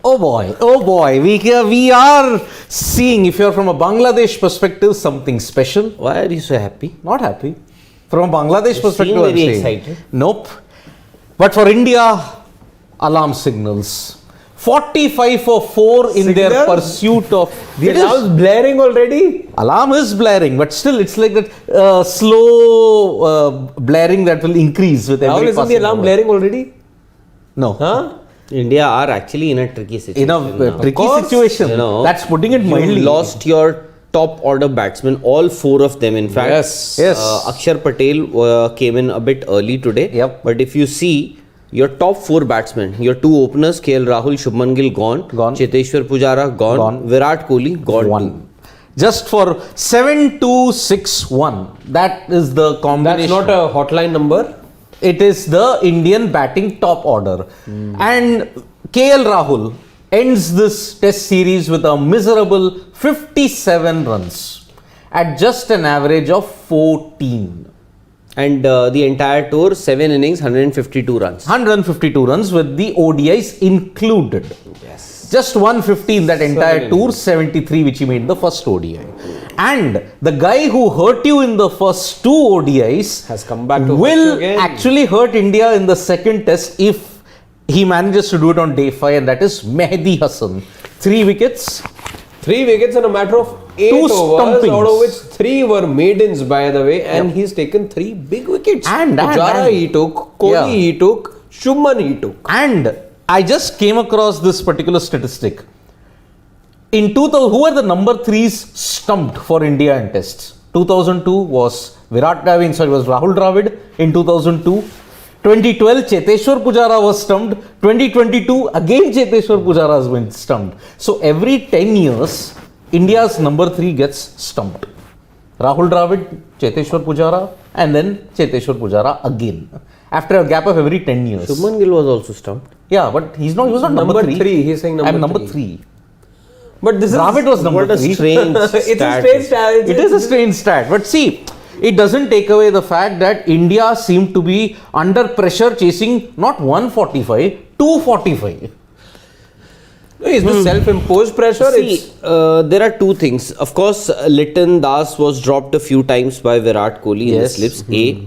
Oh boy, we are seeing, if you're from a Bangladesh perspective, something special. Why are you so happy? Not happy. From a Bangladesh perspective, seem I'm very saying. excited. Nope. But for India, alarm signals. 45 for 4 in their Signal? pursuit of... The alarm's blaring already. Alarm is blaring, but still it's like that slow blaring that will increase with Now every isn't the passing alarm hour. blaring already? No. Huh? India are actually in a tricky situation. In a now. tricky course. situation. You know, That's putting it mildly. You lost your top order batsmen, all 4 of them. In fact, Yes. Yes. Akshar Patel came in a bit early today. Yep. But if you see your top 4 batsmen, your 2 openers, KL Rahul, Shubman Gill gone, Cheteshwar Pujara gone, Virat Kohli gone. One. Just for 7-2-6-1. That is the combination. That's not a hotline number. It is the Indian batting top order. And KL Rahul ends this test series with a miserable 57 runs at just an average of 14. And the entire tour, 7 innings, 152 runs. 152 runs with the ODIs included. Yes. Just 150 in that entire tour, 73 which he made the first ODI. And the guy who hurt you in the first 2 ODIs Has come back to hurt will you again. actually hurt India in the second test if he manages to do it on day 5, and that is Mehdi Hassan. 3 wickets. 3 wickets in a matter of 8 Two overs, stumpings. out of which 3 were maidens, by the way, and he's taken 3 big wickets. And Pujara he took, Kohli Yeah. he took, Shubman he took. And I just came across this particular statistic. In 2000, who are the number 3s stumped for India in tests? 2002 was was Rahul Dravid in 2002. 2012, Cheteshwar Pujara was stumped. 2022, again Cheteshwar Pujara has been stumped. So every 10 years, India's number 3 gets stumped. Rahul Dravid, Cheteshwar Pujara, and then Cheteshwar Pujara again. After a gap of every 10 years. Shubman Gill was also stumped. Yeah, but he was not number 3. He's saying I'm number number 3. But this Dravid was number What a 3. strange is... it's a stat. strange stat. It is a strange stat. But see, it doesn't take away the fact that India seemed to be under pressure chasing not 145, 245. Is this self-imposed pressure? See, there are 2 things. Of course, Litton Das was dropped a few times by Virat Kohli in the Yes. slips. A.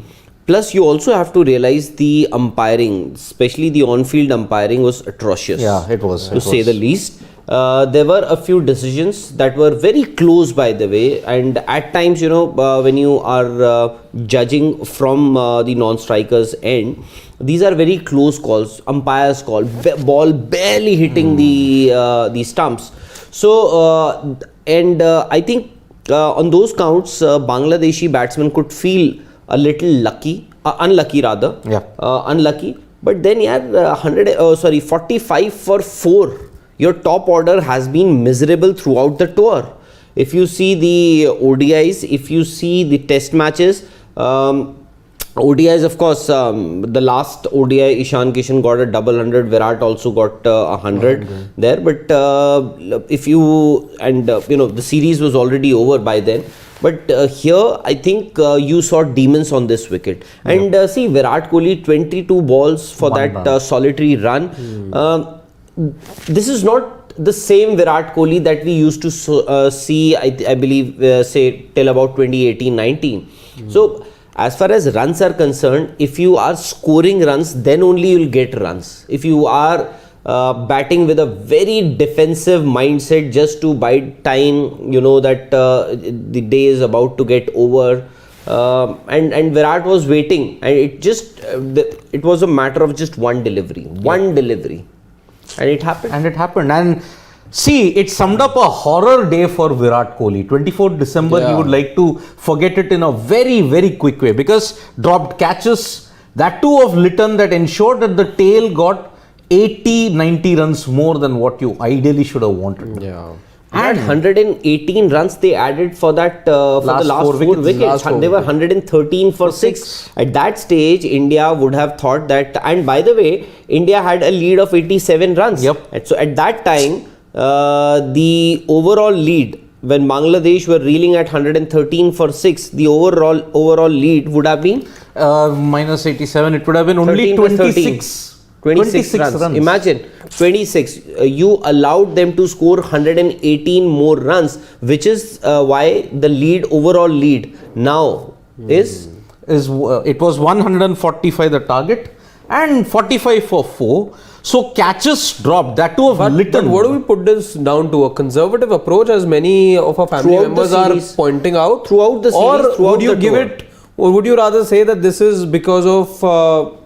Plus, you also have to realize the umpiring, especially the on-field umpiring, was atrocious. Yeah, it was. To say the least. There were a few decisions that were very close, by the way, and at times, you know, when you are judging from the non-strikers end, these are very close calls. Umpires call, ball barely hitting the stumps. So, I think on those counts, Bangladeshi batsmen could feel a little unlucky rather. Yeah. Unlucky. But then, 45 for 4. Your top order has been miserable throughout the tour. If you see the ODIs, if you see the test matches, ODIs, of course, the last ODI, Ishan Kishan got a double 100, Virat also got 100 there. But if you, the series was already over by then. But here, I think you saw demons on this wicket. And see, Virat Kohli, 22 balls for that solitary run. This is not the same Virat Kohli that we used to see, I believe, say, till about 2018-19. So, as far as runs are concerned, if you are scoring runs, then only you will get runs. If you are batting with a very defensive mindset just to bide time, you know that the day is about to get over. And Virat was waiting, and it was a matter of just one delivery. And it happened. And see, it summed up a horror day for Virat Kohli. 24th December, he would like to forget it in a very, very quick way, because dropped catches, that too of Litton, that ensured that the tail got 80-90 runs more than what you ideally should have wanted. Yeah. And 118 runs they added for that for the last 4 wickets. They were 113 for 6. At that stage, India would have thought that. And by the way, India had a lead of 87 runs. Yep. And so at that time, the overall lead, when Bangladesh were reeling at 113 for 6, the overall lead would have been minus 87. It would have been only 13 for 26. 26 runs. Imagine 26. You allowed them to score 118 more runs, which is why the overall lead now is it was 145 the target and 45 for 4. So catches dropped. That too of Litton. But what do we put this down to? A conservative approach, as many of our family Throughout members the are series. pointing out? Throughout the series, Or throughout would you the give tour. it, or would you rather say that this is because of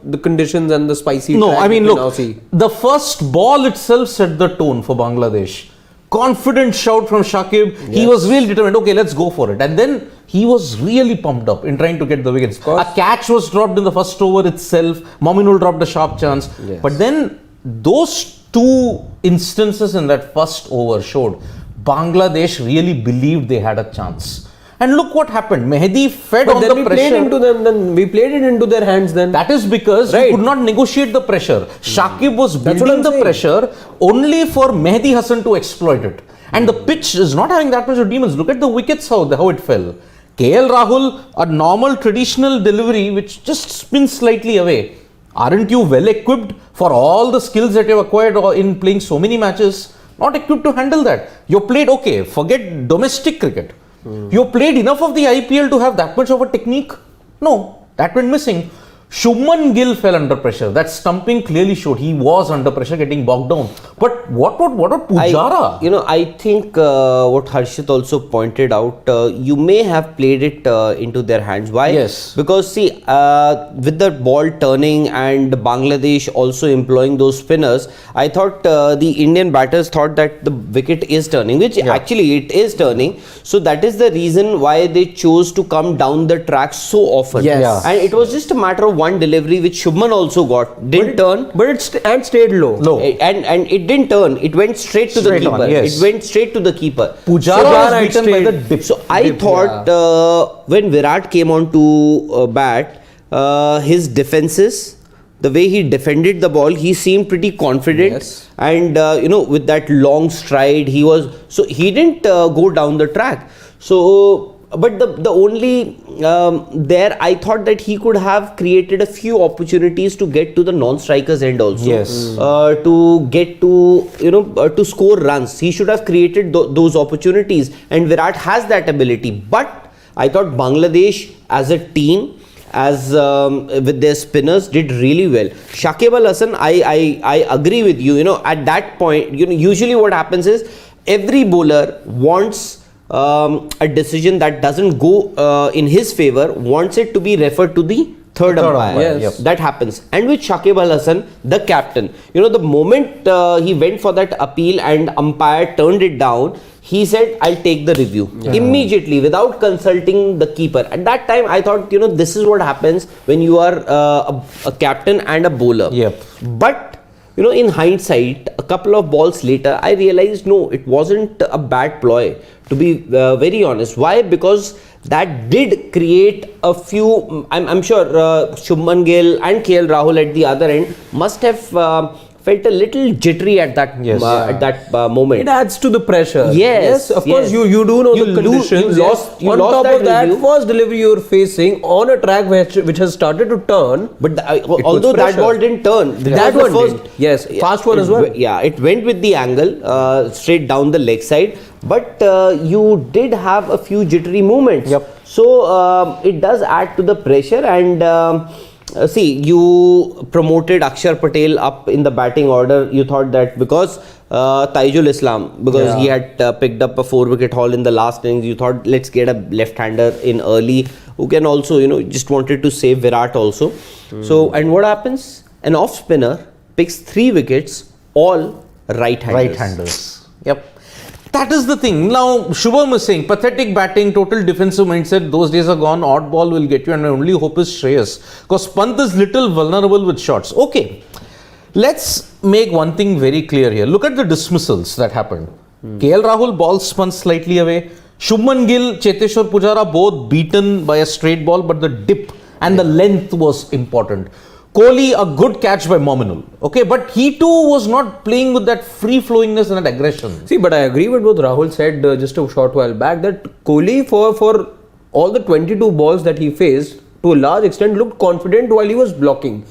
the conditions and the spicy No, track I mean, that we now look, see? the first ball itself set the tone for Bangladesh. Confident shout from Shakib. He was really determined. Okay, let's go for it. And then he was really pumped up in trying to get the wickets. A catch was dropped in the first over itself. Mominul dropped a sharp chance. Yes. But then those two instances in that first over showed Bangladesh really believed they had a chance. And look what happened. Mehdi fed But on then the we pressure. played into them. Then we played it into their hands. Then That is because Right. he could not negotiate the pressure. Shakib was That's what building I'm the saying. pressure only for Mehdi Hassan to exploit it. And the pitch is not having that much of demons. Look at the wickets, how it fell. KL Rahul, a normal traditional delivery which just spins slightly away. Aren't you well equipped for all the skills that you have acquired in playing so many matches? Not equipped to handle that. You played, okay, forget domestic cricket. You played enough of the IPL to have that much of a technique? No, that went missing. Shubman Gill fell under pressure. That stumping clearly showed he was under pressure, getting bogged down. But what about Pujara? I think what Harshit also pointed out, you may have played it into their hands. Why? Yes. Because see, with the ball turning and Bangladesh also employing those spinners, I thought the Indian batters thought that the wicket is turning, which actually it is turning. So that is the reason why they chose to come down the track so often. Yes. Yeah. And it was just a matter of one delivery which Shubman also got. Didn't turn. but it stayed low. And it didn't turn. It went straight to the Straight on, keeper. yes. It went straight to the keeper. Pujara was beaten by the dip. So I thought when Virat came on to bat, his defenses, the way he defended the ball, he seemed pretty confident. Yes. And with that long stride, he didn't go down the track. So. But the only there I thought that he could have created a few opportunities to get to the non-strikers end also. Yes. To get to to score runs. He should have created those opportunities, and Virat has that ability. But I thought Bangladesh as a team, as with their spinners, did really well. Shakib Al Hasan, I agree with you. At that point, usually what happens is every bowler wants a decision that doesn't go in his favor, wants it to be referred to the third umpire. Yes. Yep. That happens. And with Shakib Al Hasan, the captain, the moment he went for that appeal and umpire turned it down, he said, I'll take the review immediately without consulting the keeper. At that time, I thought, this is what happens when you are a captain and a bowler. Yep. But in hindsight, a couple of balls later, I realized no, it wasn't a bad ploy, to be very honest. Why? Because that did create a few. I'm sure Shubman Gill and KL Rahul at the other end must have felt a little jittery at that moment. It adds to the pressure. Yes, of yes. course, you do know You the conditions. you lost On top that of that, review. first delivery you're facing on a track which has started to turn. But although that pressure. ball didn't turn, That was one the first, did. Yes, fast one as well. It went with the angle straight down the leg side. But you did have a few jittery movements. Yep. So it does add to the pressure. And see, you promoted Akshar Patel up in the batting order. You thought that because Taijul Islam, because he had picked up a 4-wicket haul in the last innings, you thought let's get a left-hander in early who can also, just wanted to save Virat also. So, and what happens? An off-spinner picks 3 wickets, all right-handers. Right-handers. Yep. That is the thing. Now, Shubham is saying, pathetic batting, total defensive mindset, those days are gone, odd ball will get you, and my only hope is Shreyas. Because Pant is little vulnerable with shots. Okay, let's make one thing very clear here. Look at the dismissals that happened. KL Rahul, ball spun slightly away. Shubman Gill, Cheteshwar Pujara, both beaten by a straight ball, but the dip and the length was important. Kohli, a good catch by Mominul. Okay, but he too was not playing with that free-flowingness and that aggression. See, but I agree with what Rahul said just a short while back, that Kohli for all the 22 balls that he faced, to a large extent looked confident while he was blocking.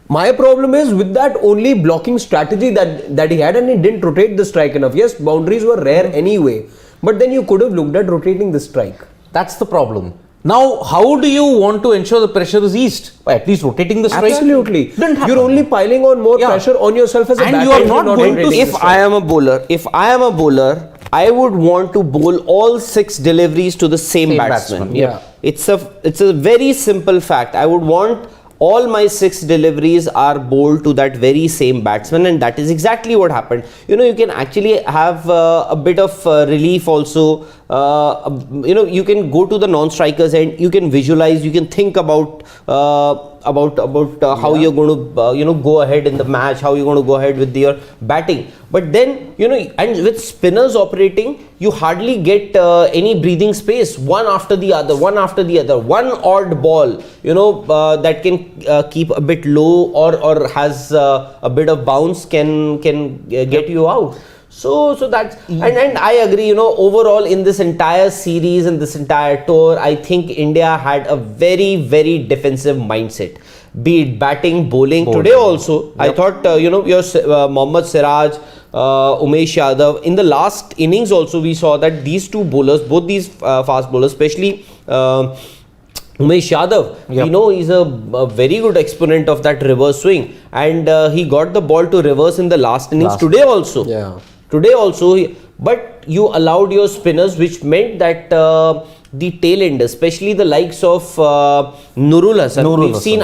My problem is with that only blocking strategy that he had, and he didn't rotate the strike enough. Yes, boundaries were rare anyway, but then you could have looked at rotating the strike. That's the problem. Now, how do you want to ensure the pressure is eased? By at least rotating the strike? Absolutely. Didn't happen. You're only piling on more pressure on yourself as a And batter. you are if not you're going to- rotating the If strike. I am a bowler, I would want to bowl all 6 deliveries to the same Same batsman. batsman, yeah. It's a very simple fact. I would want all my 6 deliveries are bowled to that very same batsman, and that is exactly what happened. You can actually have a bit of relief also. You can go to the non-strikers and you can visualize, you can think about how you're going to go ahead in the match, how you're going to go ahead with your batting. But then and with spinners operating, you hardly get any breathing space. One after the other, one odd ball that can keep a bit low or has a bit of bounce can get you out. So that's and I agree. Overall in this entire series and this entire tour, I think India had a very, very defensive mindset. Be it batting, bowling. Today also, I thought your Mohammad Siraj, Umesh Yadav. In the last innings also, we saw that these two bowlers, both these fast bowlers, especially Umesh Yadav, we know he's a very good exponent of that reverse swing, and he got the ball to reverse in the last innings today also. Yeah. Today also, but you allowed your spinners, which meant that the tail end, especially the likes of Nurul Hassan. We've seen,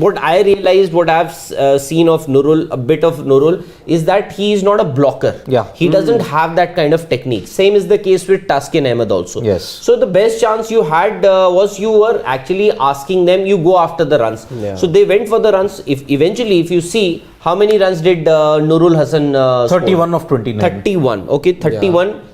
what I realized, what I've seen of Nurul, a bit of Nurul, is that he is not a blocker. Yeah. He doesn't have that kind of technique. Same is the case with Taskin Ahmed also. Yes. So the best chance you had was you were actually asking them, you go after the runs. Yeah. So they went for the runs. If you see, how many runs did Nurul Hassan 31 of 29. 31. Okay, 31.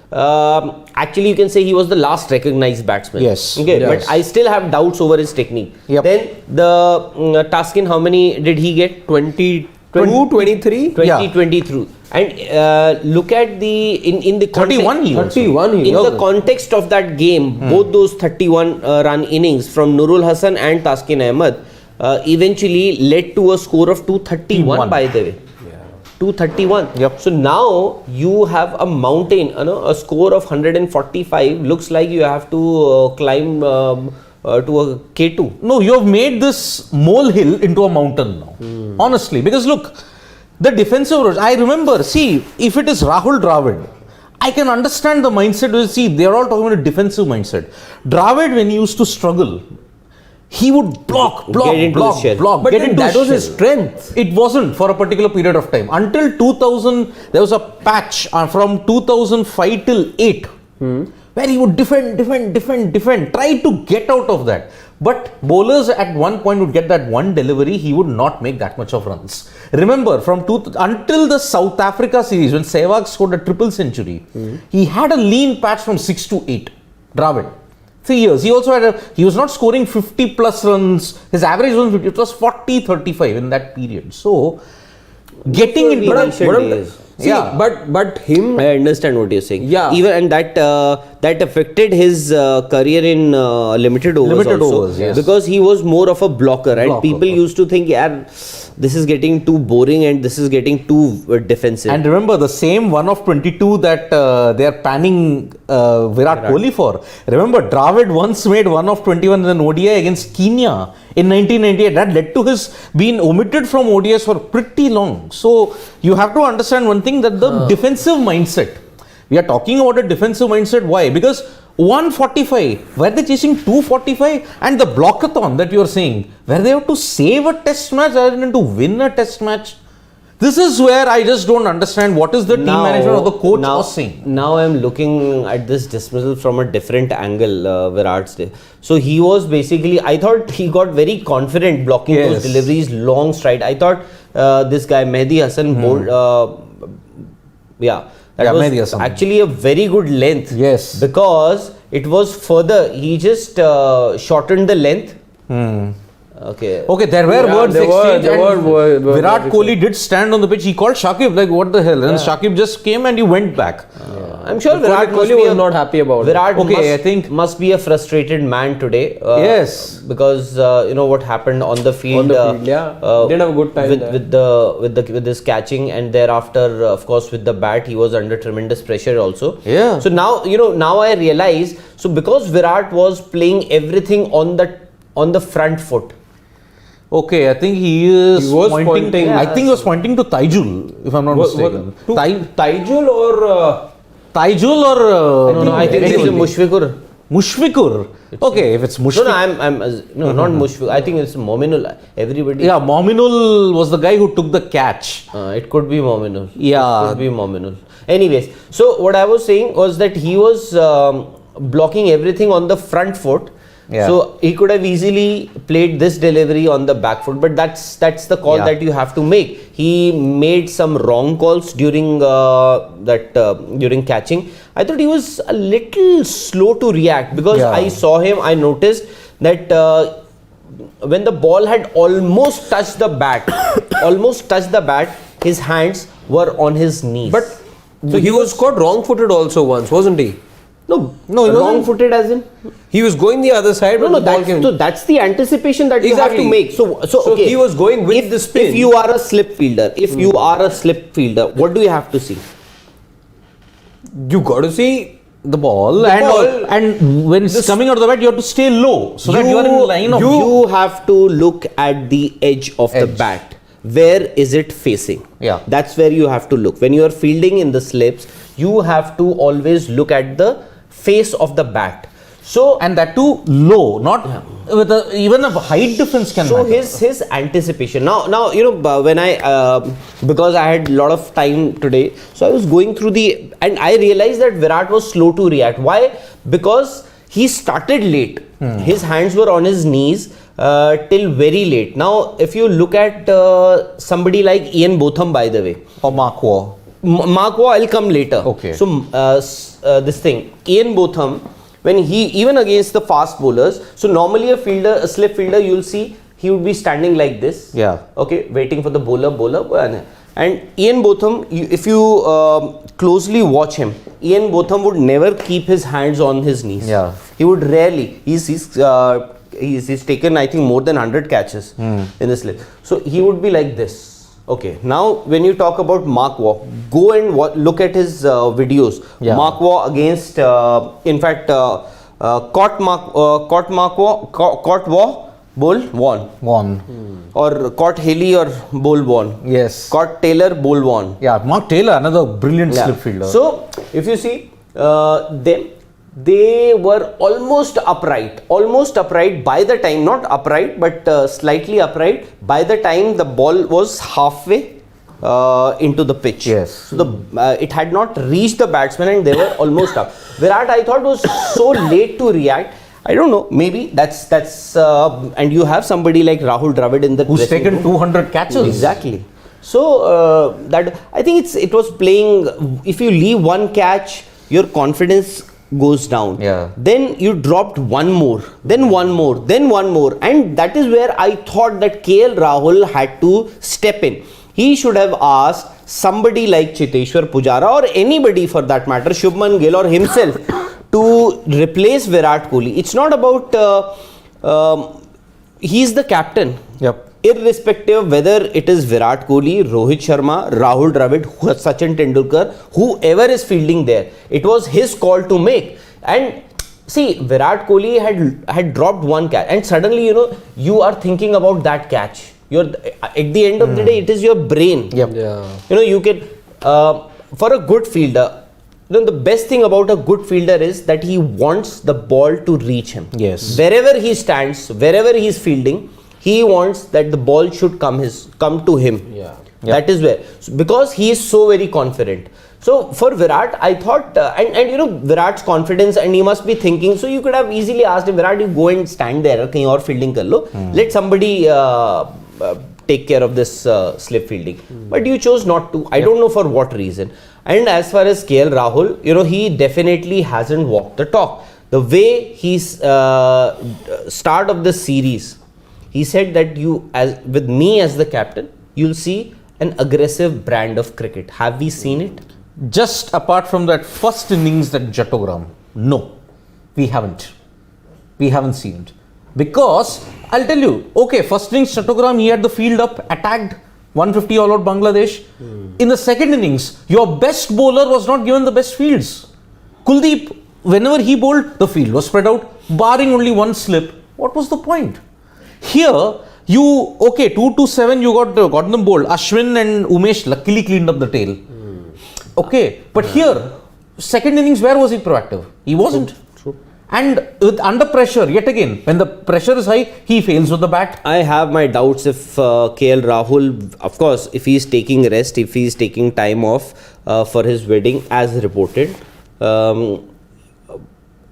Actually, you can say he was the last recognized batsman. Yes. Okay, Yes. but I still have doubts over his technique. Yep. Then the Taskin, how many did he get? 22, 23? 23. And look at in the 31 he also. 31. in the context of that game, both those 31 run innings from Nurul Hassan and Taskin Ahmed eventually led to a score of 231, by the way. 231. Yep. So now you have a mountain, a score of 145. Looks like you have to climb to a K2. No, you have made this molehill into a mountain now. Honestly, because look, the defensive rush, I remember, see, if it is Rahul Dravid, I can understand the mindset. See, they are all talking about a defensive mindset. Dravid, when he used to struggle, he would block, Get into his shell. But get then into that was his shell. strength. It wasn't for a particular period of time. Until 2000, there was a patch from 2005 till 8, where he would defend, try to get out of that. But bowlers at one point would get that one delivery, he would not make that much of runs. Remember, until the South Africa series, when Sehwag scored a triple century, he had a lean patch from 6 to 8, Dravid. 3 years. He also he was not scoring 50 plus runs. His average was 50. It was 40-35 in that period. So, getting into But him. I understand what you're saying. Yeah. Even and that affected his career in limited overs also, yes. because he was more of a blocker, and Blocker. people used to think, yeah, this is getting too boring and this is getting too defensive. And remember, the same 1 of 22 that they are panning Virat Kohli for. Remember, Dravid once made 1 of 21 in an ODI against Kenya in 1998. That led to his being omitted from ODIs for pretty long. So, you have to understand one thing, that the defensive mindset. We are talking about a defensive mindset. Why? Because 145, were they chasing 245? And the blockathon that you are saying, where they have to save a test match rather than to win a test match. This is where I just don't understand what is the team management or the coach was saying. Now I'm looking at this dismissal from a different angle, Virat's day. So he was basically, I thought he got very confident blocking those deliveries, long stride. I thought this guy Mehdi Hassan bowled, that was actually a very good length. Yes. Because it was further, he just shortened the length. Okay. Okay, there were Yeah, words there were- exchanged. there and were Virat words Kohli did stand on the pitch. He called Shakib, like, what the hell? And Shakib just came and he went back. I'm sure Virat must Kohli be was not happy about it. Virat Okay, must, I think- must be a frustrated man today. Yes. Because you know what happened on the field. On the field, yeah. Didn't have a good time there. with this catching, and thereafter, of course, with the bat, he was under tremendous pressure also. Yeah. So now now I realize. So because Virat was playing everything on the front foot. Okay, I think he is He was pointing- I think he was pointing to Taijul, if I'm not mistaken. Taijul or Taijul or No, I think it is Mushfiqur. Mushfiqur. Okay, if it's No, Mushfiqur. I'm no, not Mushfiq. I think it's Mominul. Everybody. Yeah, Mominul was the guy who took the catch. It could be Mominul. Yeah. It could be Mominul. Anyways, so what I was saying was that he was blocking everything on the front foot. Yeah. So he could have easily played this delivery on the back foot, but that's the call Yeah. that you have to make. He made some wrong calls during during catching. I thought he was a little slow to react because Yeah. I saw him. I noticed that when the ball had almost touched the bat, his hands were on his knees. but he was caught wrong-footed also once, wasn't he? no, he wasn't. wrong-footed as in. He was going the other side. No, but the ball came. that's the anticipation that you have to Exactly. make. So okay. he was going with if, the spin. If you are a slip fielder, what do you have to see? You got to see The ball, The and ball- and when it's coming out of the bat, you have to stay low so that you are in line of You have to look at the edge of the Edge. bat. Where is it facing? Yeah. That's where you have to look. When you are fielding in the slips, you have to always look at the face of the bat. So and that too low, not with even a height difference can so matter. his anticipation now when I because I had a lot of time today, so I was going through and I realized that Virat was slow to react. Why? Because he started late. His hands were on his knees till very late. Now if you look at somebody like Ian Botham, by the way, or Mark Waugh. Mark Waugh, I'll come later. Okay. So this thing, Ian Botham, when he even against the fast bowlers, so normally a slip fielder, you'll see he would be standing like this. Yeah. Okay, waiting for the bowler, and Ian Botham, if you closely watch him, Ian Botham would never keep his hands on his knees. Yeah. He would rarely. He's taken, I think, more than 100 catches in the slip. So he would be like this. Okay, now when you talk about Mark Waugh, go and look at his videos. Yeah. Mark Waugh against, in fact, caught Waugh, bowl, won. Or caught Haley or bowl, won. Yes. Caught Taylor, bowl, won. Yeah, Mark Taylor, another brilliant Yeah. slip fielder. So if you see them, they were almost upright by the time, not upright but slightly upright by the time the ball was halfway into the pitch. Yes. So it had not reached the batsman and they were almost up. Virat, I thought, was so late to react. I don't know. Maybe that's and you have somebody like Rahul Dravid in the who's dressing taken room. 200 catches. Exactly. So that I think it was playing. If you leave one catch, your confidence goes down. Yeah. Then you dropped one more, then one more, then one more, and that is where I thought that KL Rahul had to step in. He should have asked somebody like Cheteshwar Pujara or anybody for that matter, Shubman Gill or himself, to replace Virat Kohli. It's not about he's the captain. Yep. Irrespective of whether it is Virat Kohli, Rohit Sharma, Rahul Dravid, Sachin Tendulkar, whoever is fielding there, it was his call to make. And see, Virat Kohli had dropped one catch, and suddenly you are thinking about that catch. At the end of the day, it is your brain. Yep. Yeah. You can for a good fielder. The best thing about a good fielder is that he wants the ball to reach him. Yes. Wherever he stands, wherever he is fielding, he wants that the ball should come to him. Yeah. That is where, because he is so very confident. So for Virat, I thought, and Virat's confidence, and he must be thinking. So you could have easily asked him, Virat, you go and stand there, kahin aur fielding kar lo. Let somebody take care of this slip fielding. But you chose not to. I don't know for what reason. And as far as KL Rahul, he definitely hasn't walked the talk. The way he's start of the series, He said that with me as the captain, you'll see an aggressive brand of cricket. Have we seen it? Just apart from that first innings, that Jattogram, no, we haven't. We haven't seen it. Because, I'll tell you, okay, first innings Chattogram, he had the field up, attacked, 150 all out Bangladesh. In the second innings, your best bowler was not given the best fields. Kuldeep, whenever he bowled, the field was spread out, barring only one slip. What was the point? Here, you, okay, 2-7, you got them bowled. Ashwin and Umesh luckily cleaned up the tail. Okay, but here, second innings, where was he proactive? He wasn't. True. And under pressure, yet again, when the pressure is high, he fails with the bat. I have my doubts if KL Rahul, of course, if he is taking rest, if he is taking time off for his wedding as reported,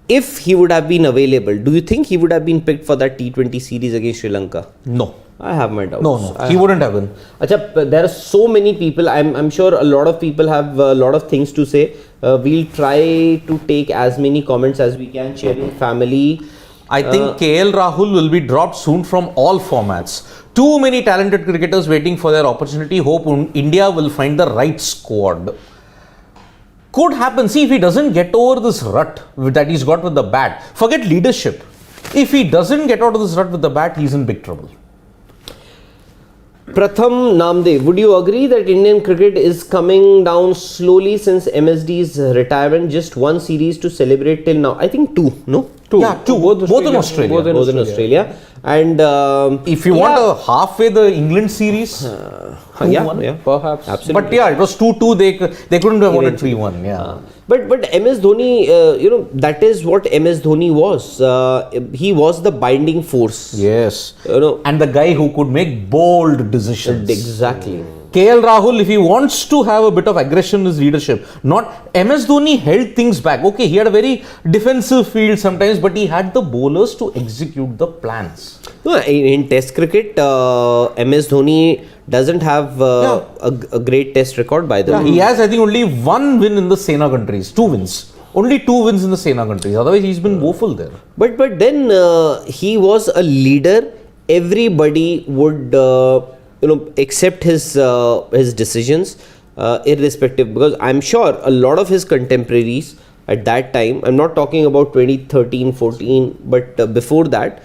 if he would have been available, do you think he would have been picked for that T20 series against Sri Lanka? No. I have my doubts. No, he wouldn't have been. Achha, there are so many people. I'm sure a lot of people have a lot of things to say. We'll try to take as many comments as we can. Sharing family. I think KL Rahul will be dropped soon from all formats. Too many talented cricketers waiting for their opportunity. Hope India will find the right squad. Could happen. See, if he doesn't get over this rut that he's got with the bat, forget leadership. If he doesn't get out of this rut with the bat, he's in big trouble. Pratham Namdev, would you agree that Indian cricket is coming down slowly since MSD's retirement? Just one series to celebrate till now. I think two, no? Two. Yeah, two. Both in Australia. Both in Australia. And if you want a halfway the England series, yeah, perhaps. Absolutely. But yeah, it was 2-2. They couldn't have won it 3-1. Yeah. But MS Dhoni, that is what MS Dhoni was. He was the binding force. Yes. And the guy who could make bold decisions. Exactly. KL Rahul, if he wants to have a bit of aggression in his leadership, not MS Dhoni held things back. Okay, he had a very defensive field sometimes, but he had the bowlers to execute the plans. No, in Test cricket, MS Dhoni doesn't have a great Test record by the way. He has, I think, only one win in the Sena countries. 2 wins. Only 2 wins in the Sena countries. Otherwise, he's been woeful there. But then he was a leader. Everybody would accept his decisions irrespective, because I'm sure a lot of his contemporaries at that time, I'm not talking about 2013, 14, but before that,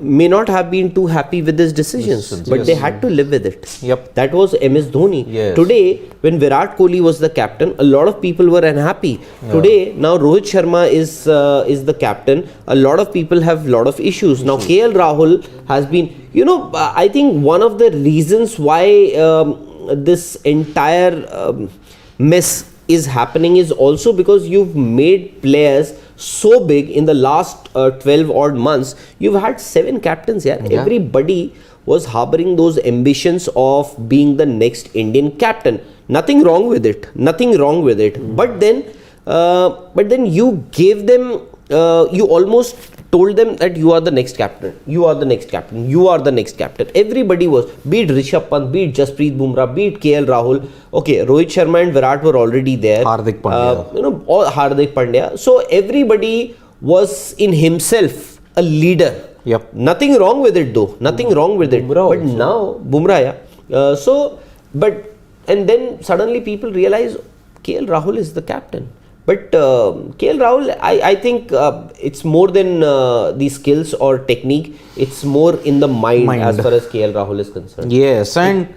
may not have been too happy with his decisions, but they had to live with it. Yep. That was MS Dhoni. Yes. Today, when Virat Kohli was the captain, a lot of people were unhappy. Today, now Rohit Sharma is the captain. A lot of people have a lot of issues. Now KL Rahul has been, I think one of the reasons why this entire mess is happening is also because you've made players so big in the last 12 odd months. You've had 7 captains here. Yeah. Everybody was harboring those ambitions of being the next Indian captain. Nothing wrong with it. Nothing wrong with it. But then you gave them, you almost told them that you are the next captain. You are the next captain. You are the next captain. Everybody was, be it Rishabh Pant, be it Jasprit Bumrah, be it KL Rahul. Okay, Rohit Sharma and Virat were already there. Hardik Pandya. Hardik Pandya. So everybody was in himself a leader. Yep. Nothing wrong with it though. Nothing wrong with it. Bumrah but also. now, Bumrah, and then suddenly people realize KL Rahul is the captain. But KL Rahul, I think it's more than the skills or technique. It's more in the mind. As far as KL Rahul is concerned. Yes, and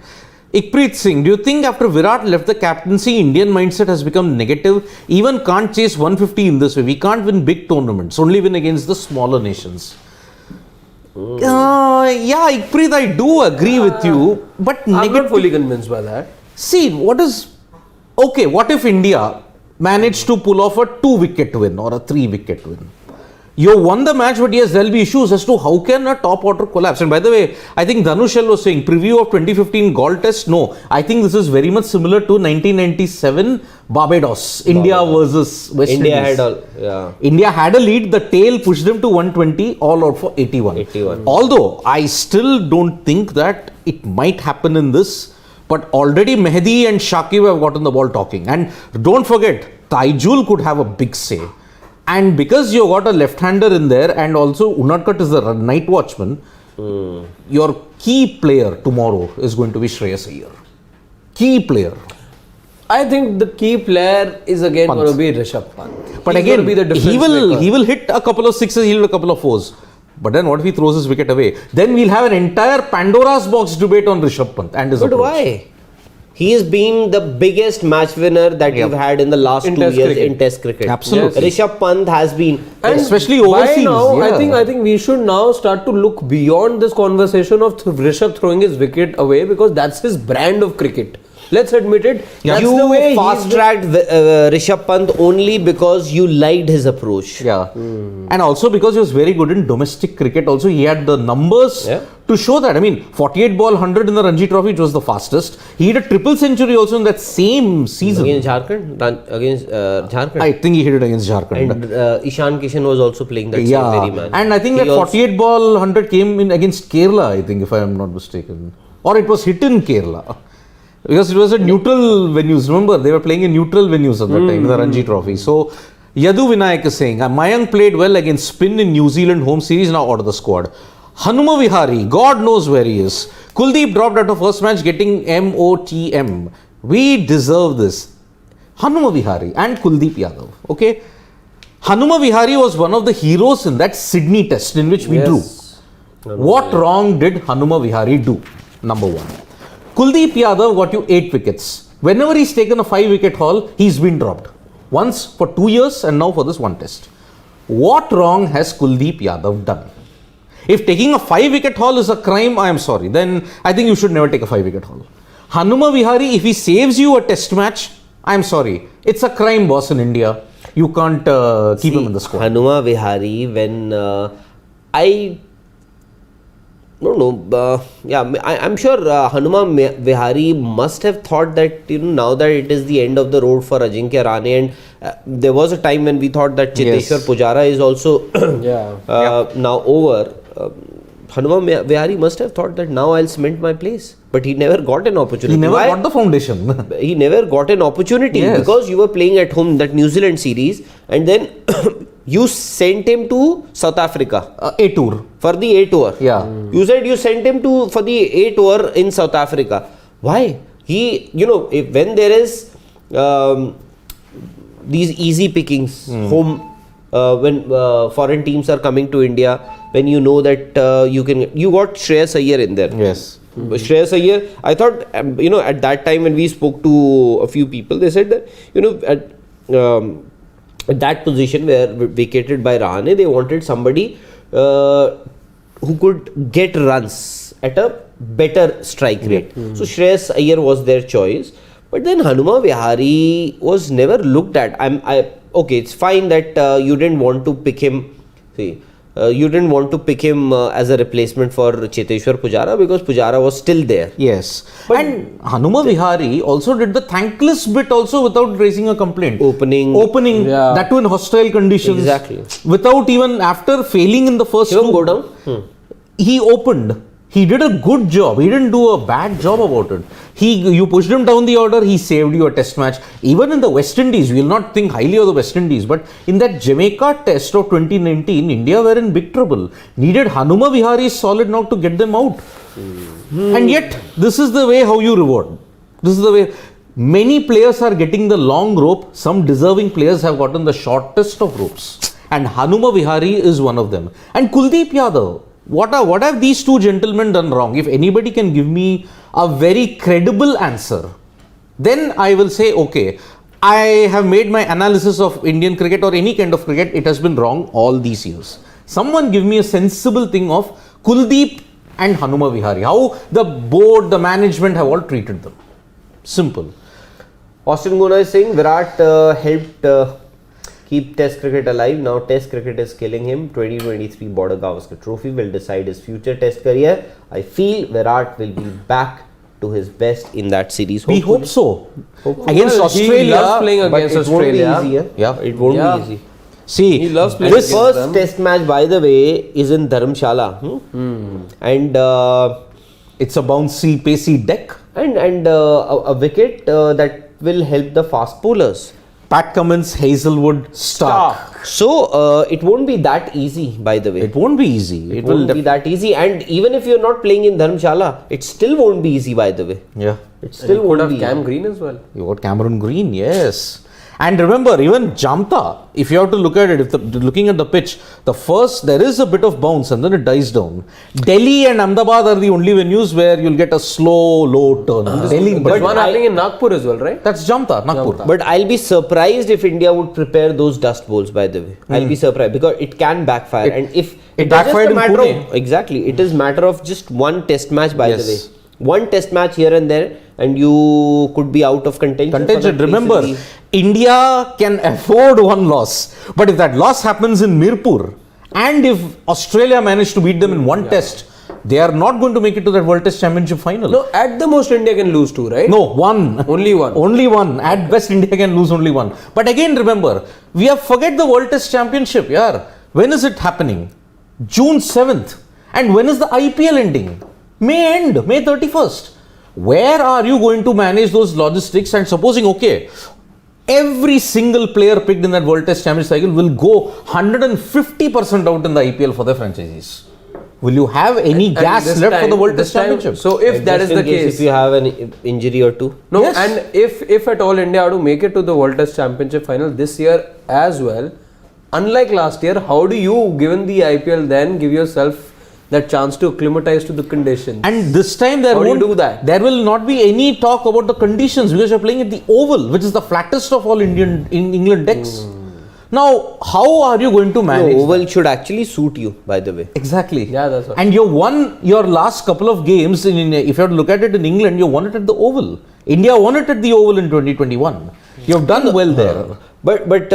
Ikpreet Singh, do you think after Virat left the captaincy, Indian mindset has become negative? Even can't chase 150 in this way. We can't win big tournaments, only win against the smaller nations. Yeah, Ikpreet, I do agree with you. But I'm not fully convinced by that. See, what if India managed to pull off a 2-wicket win or a 3-wicket win? You won the match, but yes, there will be issues as to how can a top order collapse. And by the way, I think Dhanushal was saying, preview of 2015 Gaul Test. No, I think this is very much similar to 1997 Barbados, India versus West Indies. India had a lead, the tail pushed them to 120, all out for 81. Although, I still don't think that it might happen in this. But already Mehdi and Shakib have gotten the ball talking. And don't forget, Taijul could have a big say. And because you got a left-hander in there, and also Unadkat is the night watchman, Your key player tomorrow is going to be Shreyas Iyer. Key player. I think the key player is again Pant. going to be Rishabh Pant. But He's again, gonna be the difference maker. he will hit a couple of sixes, he'll hit a couple of fours. But then what if he throws his wicket away? Then we'll have an entire Pandora's box debate on Rishabh Pant and his But approach. why? He has been the biggest match winner that you've had in the last In 2 Test years cricket. in Test cricket. Absolutely. Rishabh Pant has been. And especially by overseas, now, yeah. I think we should now start to look beyond this conversation of Rishabh throwing his wicket away, because that's his brand of cricket. Let's admit it. Yeah. That's the way You fast tracked Rishabh Pant only because you liked his approach. Yeah. And also because he was very good in domestic cricket also. He had the numbers Yeah. to show that. I mean, 48 ball 100 in the Ranji Trophy, which was the fastest. He hit a triple century also in that same season. Against Jharkhand? I think he hit it against Jharkhand. And Ishan Kishan was also playing that same very match. And I think He that also- 48 ball 100 came in against Kerala, I think, if I am not mistaken. Or it was hit in Kerala. Because it was a neutral venues. Remember, they were playing in neutral venues at that time, in the Ranji Trophy. So, Yadu Vinayak is saying, Mayank played well against spin in New Zealand home series, now out of the squad. Hanuma Vihari, God knows where he is. Kuldeep dropped out of first match getting MOTM. We deserve this. Hanuma Vihari and Kuldeep Yadav. Okay? Hanuma Vihari was one of the heroes in that Sydney test in which we drew. What wrong did Hanuma Vihari do? Number one. Kuldeep Yadav got you 8 wickets. Whenever he's taken a 5-wicket haul, he's been dropped. Once for 2 years and now for this one test. What wrong has Kuldeep Yadav done? If taking a 5-wicket haul is a crime, I am sorry. Then I think you should never take a 5-wicket haul. Hanuma Vihari, if he saves you a test match, I am sorry. It's a crime, boss, in India. You can't keep him in the squad. Hanuma Vihari, when I don't know, I'm sure Hanuma Vihari must have thought that, now that it is the end of the road for Ajinkya Rahane, and there was a time when we thought that Cheteshwar Yes. Pujara is also now over. Hanuma Vihari must have thought that now I'll cement my place, but he never got an opportunity. He never Why? got the foundation. He never got an opportunity Yes. because you were playing at home that New Zealand series, and then you sent him to South Africa A tour. for the A tour. Yeah. You said you sent him for the A tour in South Africa. Why? He, when there is these easy pickings home, when foreign teams are coming to India, when you know that you got Shreyas Iyer in there. Yes. Shreyas Iyer, I thought, at that time when we spoke to a few people, they said that, at that position where vacated by Rahane, they wanted somebody who could get runs at a better strike rate. So Shreyas Iyer was their choice. But then Hanuma Vihari was never looked at. Okay, it's fine that you didn't want to pick him. You didn't want to pick him as a replacement for Cheteshwar Pujara because Pujara was still there. Yes. And Hanuma Vihari also did the thankless bit also without raising a complaint. Opening. Yeah. That too in hostile conditions. Exactly. Without even, after failing in the first Shivam, two, go down. he opened. He did a good job. He didn't do a bad job about it. You pushed him down the order, he saved you a test match. Even in the West Indies, we will not think highly of the West Indies, but in that Jamaica test of 2019, India were in big trouble. Needed Hanuma Vihari's solid knock to get them out. And yet, this is the way how you reward. This is the way. Many players are getting the long rope. Some deserving players have gotten the shortest of ropes. And Hanuma Vihari is one of them. And Kuldeep Yadav. What have these two gentlemen done wrong? If anybody can give me a very credible answer, then I will say, okay, I have made my analysis of Indian cricket or any kind of cricket, it has been wrong all these years. Someone give me a sensible thing of Kuldeep and Hanuma Vihari. How the board, the management have all treated them. Simple. Austin Guna is saying Virat helped keep Test cricket alive. Now Test cricket is killing him. 2023 Border Gavaskar Trophy will decide his future Test career. I feel Virat will be back to his best in that series. We hope so. Against Well, he Australia, loves playing But against it won't be Australia. easy. Yeah. It won't Yeah. be easy. see, He loves playing His against first them. Test match, by the way, is in Dharamshala, and it's a bouncy, pacey deck. a wicket that will help the fast bowlers. Pat Cummins, Hazelwood, Stark. So it won't be that easy, by the way. It won't be easy. It won't be that easy, and even if you're not playing in Dharamshala, it still won't be easy, by the way. Yeah. It still Could won't have be. Cam Green as well. You got Cameron Green, yes. And remember, even Jamta, if you have to look at it, looking at the pitch, there is a bit of bounce and then it dies down. Delhi and Ahmedabad are the only venues where you'll get a slow, low turn. Delhi, There's one happening in Nagpur as well, right? that's Jamta, Nagpur. But I'll be surprised if India would prepare those dust bowls, by the way. I'll be surprised because it can backfire. And if it is backfired just a in matter Pune. of, exactly, it is matter of just one test match, by the way. Yes. One test match here and there, and you could be out of contention. for that Remember, easily. India can afford one loss. But if that loss happens in Mirpur, and if Australia managed to beat them in one test, they are not going to make it to that World Test Championship final. No, at the most India can lose 2, right? No, one. Only one. Only one. At best, India can lose only one. But again, remember, we have forget the World Test Championship. Yeah. When is it happening? June 7th. And when is the IPL ending? May end, May 31st. Where are you going to manage those logistics? And supposing, okay, every single player picked in that World Test Championship cycle will go 150% out in the IPL for their franchises. Will you have any And gas this left for time- the World this Test time- Championship? So if that is Just the in case, if you have an injury or two. no, Yes. and if at all India are to make it to the World Test Championship final this year as well, unlike last year, how do you, given the IPL, then give yourself that chance to acclimatize to the conditions? And this time there How do you won't do that? There will not be any talk about the conditions because you're playing at the Oval, which is the flattest of all England decks. Now, how are you going to The manage? oval should actually suit you, by the way. Exactly. Yeah, that's right. And you won your last couple of games if you have to look at it in England, you won it at the Oval. India won it at the Oval in 2021. You've done well there. But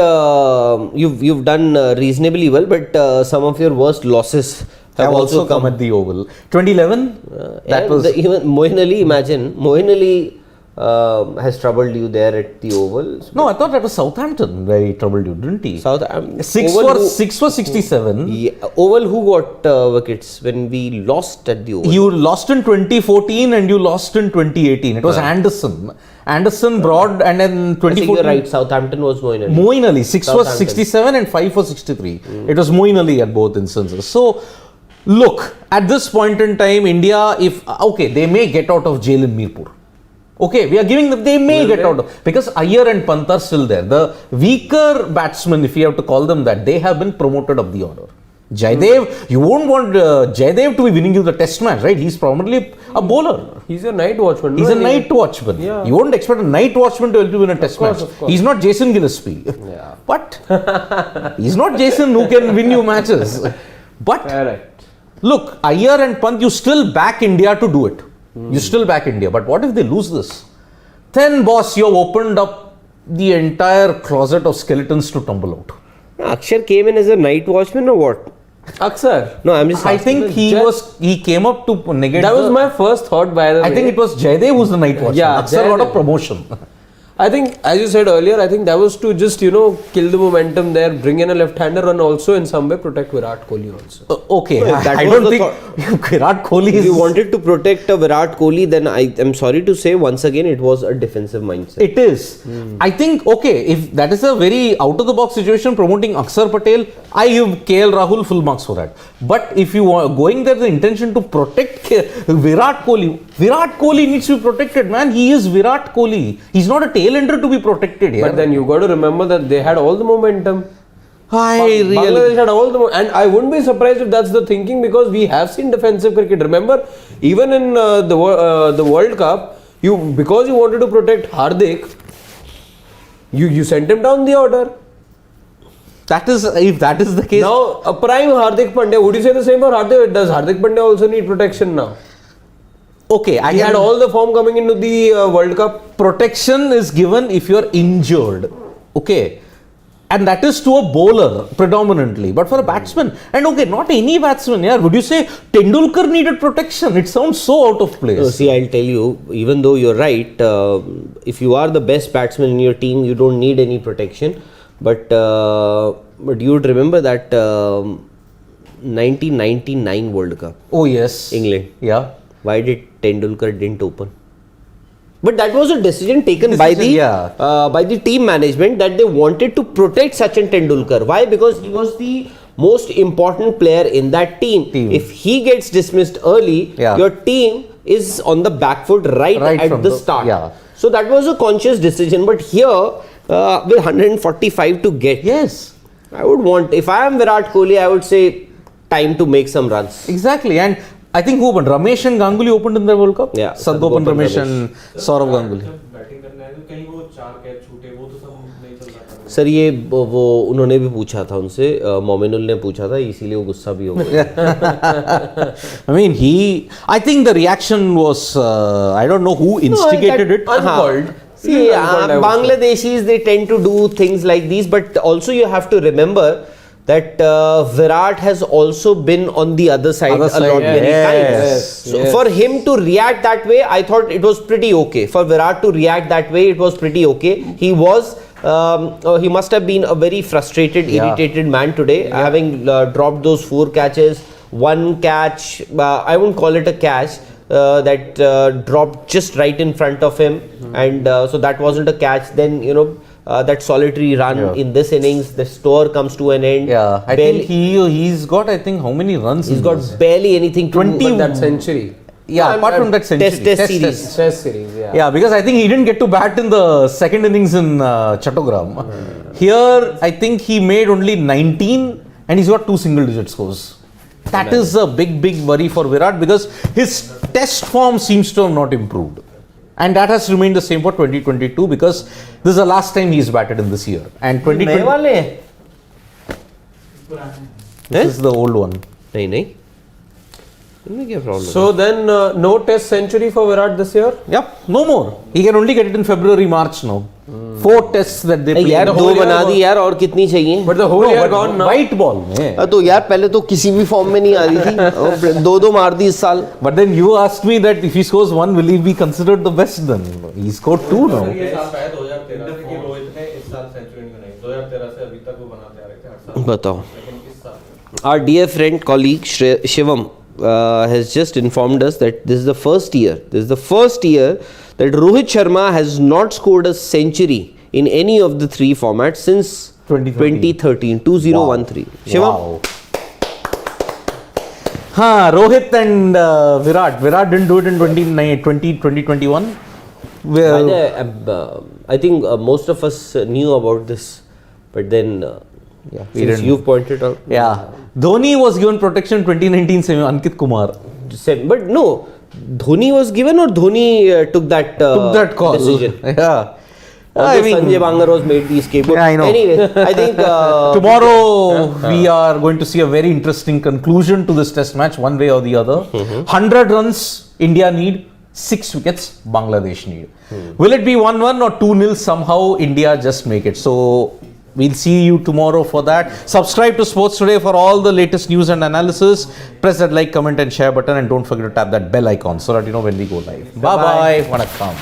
you've done reasonably well. But some of your worst losses have also come. at the Oval. 2011. That was even Moeen Ali. Imagine Moeen Ali has troubled you there at the Oval. no. I thought that was Southampton where he troubled you, didn't he? South Six Oval for who- 67. Yeah, Oval who got wickets when we lost at the Oval. You lost in 2014 and you lost in 2018. It was Anderson. Anderson, Broad, and then I think 2014. you're right. Southampton was Moeen Ali. Moeen Ali. 6 for Southampton. 67 and 5 for 63. It was Moeen Ali at both instances. So, look, at this point in time, India, okay, they may get out of jail in Mirpur. Okay, we are giving them, they may get out of, because Iyer and Pant are still there. The weaker batsmen, if you have to call them that, they have been promoted up the order. Jaydev, you won't want Jaydev to be winning you the test match, right? He's probably a bowler. He's a night watchman. He's no? a night watchman. Yeah. You won't expect a night watchman to help you win a test match. of course. He's not Jason Gillespie. Yeah. But he's not Jason who can win you matches. But Right. look, Iyer and Pant, you still back India to do it. You still back India. But what if they lose this? Then, boss, you have opened up the entire closet of skeletons to tumble out. Akshar came in as a night watchman or what? Aksar. No, I'm just. I asking. think he came up to negate. That was my first thought, by the way. I think it was Jaydev who's the night watchman. Yeah, Aksar got a Jaydev. promotion. I think, as you said earlier, I think that was to just, kill the momentum there, bring in a left-hander and also in some way protect Virat Kohli also. Okay, Well, that I was don't the think Virat Kohli If is. you wanted to protect Virat Kohli, then I am sorry to say once again it was a defensive mindset. It is. I think, okay, if that is a very out-of-the-box situation, promoting Akshar Patel, I give KL Rahul full marks for that. But if you are going there, the intention to protect Virat Kohli needs to be protected, man. He is Virat Kohli. He's not a tail-ender to be protected here. But then you got to remember that they had all the momentum. really. Bangladesh had all the and I wouldn't be surprised if that's the thinking because we have seen defensive cricket. Remember, even in the World Cup, because you wanted to protect Hardik, you sent him down the order. If that is the case. Now, a prime Hardik Pandya, would you say the same for Hardik? Does Hardik Pandya also need protection now? Okay, He had all the form coming into the World Cup. protection is given if you're injured. Okay. And that is to a bowler predominantly, but for a batsman, and okay, not any batsman, yeah. Would you say Tendulkar needed protection? It sounds so out of place. No, see, I'll tell you, even though you're right, if you are the best batsman in your team, you don't need any protection. But you would remember that 1999 World Cup, Oh yes, England. Yeah. Why did Tendulkar didn't open? But that was a decision taken by the team management that they wanted to protect Sachin Tendulkar. Why? Because he was the most important player in that team. If he gets dismissed early, your team is on the back foot right at the start. So that was a conscious decision. But here, with 145 to get, I would want, if I am Virat Kohli, I would say time to make some runs. Exactly. And I think who opened? Ramesh and Ganguly opened in the World Cup? Yeah. Sad opened Ramesh and Saurav Ganguly. Sir ये वो उन्होंने भी पूछा था उनसे, मोमिनुल ने पूछा था, इसीलिए वो गुस्सा भी हो गया. I mean, I think the reaction was, I don't know who instigated it. Uncalled. See, Bangladeshis, they tend to do things like these, but also you have to remember that Virat has also been on the other side a lot many times. So for him to react that way, I thought it was pretty okay. For Virat to react that way, it was pretty okay. He must have been a very frustrated, irritated man today, having dropped those 4 catches. One catch, I wouldn't call it a catch, that dropped just right in front of him, and so that wasn't a catch. Then that solitary run in this innings, the score comes to an end. I think he's got, I think, how many runs? He's got barely anything. 20 that century. Apart from that century. Test series. Yeah, because I think he didn't get to bat in the second innings in Chattogram. Here, I think he made only 19 and he's got 2 single-digit scores. That is a big worry for Virat because his test form seems to have not improved. And that has remained the same for 2022 because this is the last time he's batted in this year. And 2020. This is the old one. No. So then, no test century for Virat this year? Yep, no more. He can only get it in February, March now. 4 tests that they play. यार 2 बना दी यार, और कितनी चाहिए? But the whole year gone now. White ball में. तो यार पहले तो किसी भी फॉर्म में नहीं आ रही थी, 2 मार दी इस साल. But then you asked me that if he scores 1, will he be considered the best then? He scored 2 now. बताओ. Our dear friend, colleague Shivam has just informed us that this is the first year that Rohit Sharma has not scored a century in any of the 3 formats since 2013. 2013. Wow. Shivam? Rohit and Virat. Virat didn't do it in 2021. I think most of us knew about this, but then since you've pointed out. Dhoni was given protection 2019 semi, Ankit Kumar. But no, Dhoni was given, or Dhoni took that call. Decision. I mean, Sanjay Bangar was made the scapegoat. I know. Anyway, I think tomorrow we are going to see a very interesting conclusion to this test match, one way or the other. 100 runs India need, 6 wickets Bangladesh need. Will it be 1-1 or 2-0? Somehow India just make it. So we'll see you tomorrow for that. Subscribe to Sports Today for all the latest news and analysis. Press that like, comment and share button, and don't forget to tap that bell icon so that you know when we go live. Bye bye. Vanakkam.